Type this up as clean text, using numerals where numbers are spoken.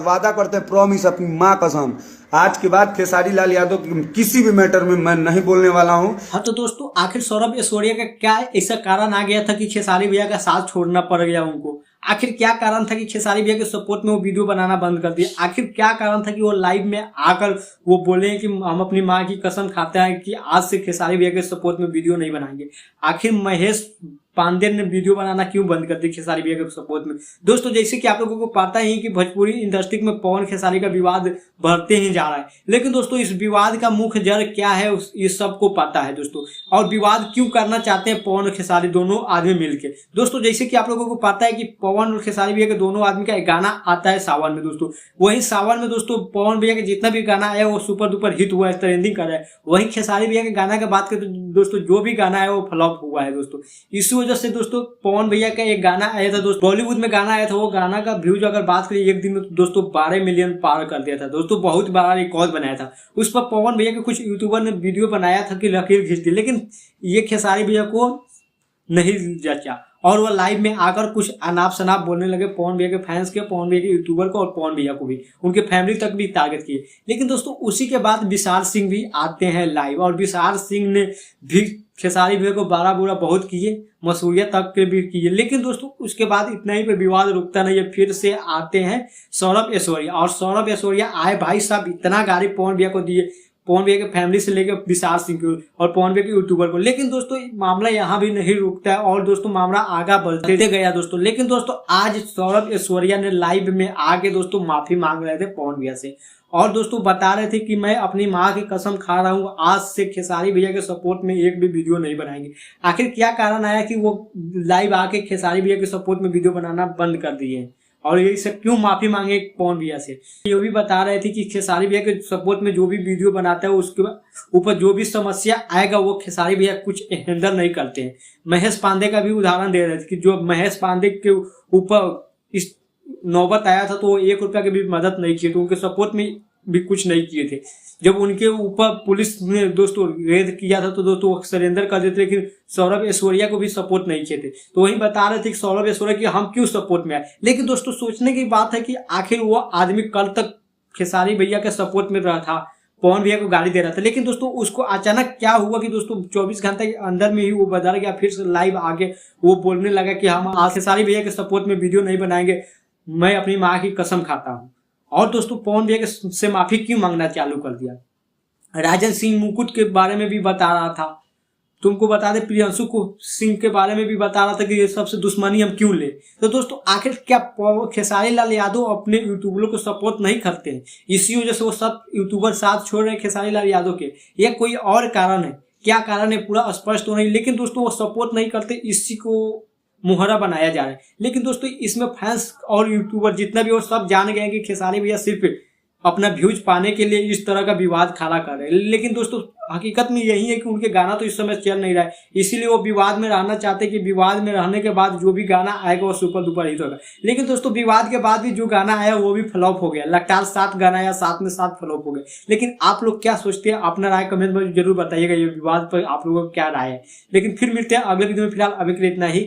वादा करते हैं, प्रॉमिस, अपनी माँ कसम, आज के बाद खेसारी लाल यादव किसी भी मैटर में मैं नहीं बोलने वाला हूँ। हाँ तो दोस्तों, आखिर सौरभ ऐश्वर्या का क्या ऐसा कारण आ गया था कि खेसारी भैया का साथ छोड़ना पड़ गया उनको? आखिर क्या कारण था कि खेसारी भैया के सपोर्ट में वो वीडियो बनाना बंद कर दिया? आखिर क्या कारण था कि वो लाइव में आकर वो बोले कि हम अपनी माँ की कसम खाते हैं कि आज से खेसारी भैया के सपोर्ट में वीडियो नहीं बनाएंगे? आखिर महेश पांडे ने वीडियो बनाना क्यों बंद कर दी खेसारी भैया के सपोर्ट में? दोस्तों, जैसे कि आप लोगों को पता ही कि भोजपुरी इंडस्ट्री में पवन खेसारी का विवाद बढ़ते ही जा रहा है, लेकिन दोस्तों इस विवाद का मुख्य जड़ क्या है ये सबको पता है दोस्तों। और विवाद क्यों करना चाहते हैं पवन और खेसारी दोनों आदमी मिलके? दोस्तों, जैसे कि आप लोगों को पता है कि पवन और खेसारी भैया के दोनों आदमी का एक गाना आता है सावन में दोस्तों। वही सावन में दोस्तों पवन भैया का जितना भी गाना आया वो सुपर डुपर हिट हुआ है, ट्रेंडिंग कर रहा है। वही खेसारी भैया के गाना की बात करें तो दोस्तों जो भी गाना है वो फ्लॉप हुआ है दोस्तों। इसी वजह से दोस्तों पवन भैया का एक गाना आया था दोस्तों, बॉलीवुड में गाना आया था, वो गाना का व्यूज अगर बात करें एक दिन में तो दोस्तों 12 मिलियन पार कर दिया था दोस्तों, बहुत बड़ा रिकॉर्ड बनाया था। उस पर पवन भैया के कुछ यूट्यूबर ने वीडियो बनाया था कि लकीर खींच दी, लेकिन ये खेसारी भैया को नहीं जचा और वो लाइव में आकर कुछ अनाप शनाप बोलने लगे पवन भैया के फैंस के, पवन भैया के यूट्यूबर को और पवन भैया को भी, उनके फैमिली तक भी टारगेट किए। लेकिन दोस्तों उसी के बाद विशाल सिंह भी आते हैं लाइव और विशाल सिंह ने भी खेसारी भैया को बारा बुरा बहुत किए, मसूरिया तक के भी किए। लेकिन दोस्तों उसके बाद इतना ही पे विवाद रुकता नहीं है, फिर से आते हैं सौरभ ऐश्वर्या। और सौरभ ऐश्वर्या आए, भाई साहब इतना गाड़ी पवन भैया को दिए, पवन भैया के फैमिली से लेकर विशाल सिंह को और पवन भैया के यूट्यूबर को। लेकिन दोस्तों मामला यहाँ भी नहीं रुकता है और दोस्तों मामला आगे बढ़ते गया दोस्तों। लेकिन दोस्तों आज सौरभ ऐश्वर्या ने लाइव में आके दोस्तों माफी मांग रहे थे पवन भैया से और दोस्तों बता रहे थे कि मैं अपनी माँ की कसम खा रहा हूँ, आज से खेसारी भैया के सपोर्ट में एक भी वीडियो नहीं बनाएंगे। आखिर क्या कारण आया कि वो लाइव आके खेसारी भैया के सपोर्ट में वीडियो बनाना बंद कर दिए और ये सब क्यों माफी मांगे पवन भैया से? ये भी बता रहे थे कि खेसारी भैया के सपोर्ट में जो भी वीडियो बनाता है उसके ऊपर जो भी समस्या आएगा वो खेसारी भैया कुछ हैंडल नहीं करते हैं। महेश पांडे का भी उदाहरण दे रहे थे कि जो महेश पांडे के ऊपर इस नौबत आया था तो वो 1 रुपया की भी मदद नहीं किए थे, उनके सपोर्ट में भी कुछ नहीं किए थे। जब उनके ऊपर पुलिस ने दोस्तों रेड किया था तो दोस्तों वो सरेंडर कर देते, लेकिन सौरभ ऐश्वर्या को भी सपोर्ट नहीं किए थे। तो वही बता रहे थे कि सौरभ ऐश्वर्या की हम क्यों सपोर्ट में आए। लेकिन दोस्तों सोचने की बात है कि आखिर वो आदमी कल तक खेसारी भैया के सपोर्ट में रहा था, पवन भैया को गाड़ी दे रहा था, लेकिन दोस्तों उसको अचानक क्या हुआ कि दोस्तों 24 घंटे के अंदर में ही वो बदल गया। फिर से लाइव आके वो बोलने लगा कि हम आज खेसारी भैया के सपोर्ट में वीडियो नहीं बनाएंगे, मैं अपनी माँ की कसम खाता हूँ। और दोस्तों पवन भैया से माफी क्यों मांगना चालू कर दिया? राजन सिंह मुकुट के बारे में भी बता रहा था, तुमको बता दे प्रियंशु को सिंह के बारे में भी बता रहा था कि ये सबसे दुश्मनी हम क्यों ले। तो दोस्तों आखिर क्या खेसारी लाल यादव अपने यूट्यूबरों को सपोर्ट नहीं करते हैं, इसी वजह से वो सब यूट्यूबर साथ छोड़ रहे हैं खेसारी लाल यादव के, या कोई और कारण है? क्या कारण है पूरा स्पष्ट हो नहीं, लेकिन दोस्तों वो सपोर्ट नहीं करते, इसी को मुहर्रा बनाया जा रहा है। लेकिन दोस्तों इसमें फैंस और यूट्यूबर जितना भी और सब जान गए कि खेसारी भैया सिर्फ अपना व्यूज पाने के लिए इस तरह का विवाद खड़ा कर रहे हैं। लेकिन दोस्तों हकीकत में यही है कि उनके गाना तो इस समय चल नहीं रहा है, इसीलिए वो विवाद में रहना चाहते हैं कि विवाद में रहने के बाद जो भी गाना आएगा वो सुपर डुपर हिट होगा। लेकिन दोस्तों विवाद के बाद भी जो गाना आया वो भी फ्लॉप हो गया, लगातार 7 गाना आया, 7 में 7 फ्लॉप हो गए। लेकिन आप लोग क्या सोचते हैं? अपना राय कमेंट में जरूर बताइएगा, ये विवाद पर आप लोगों को क्या राय है। लेकिन फिर मिलते हैं अगले वीडियो में, फिलहाल अभी के लिए इतना ही।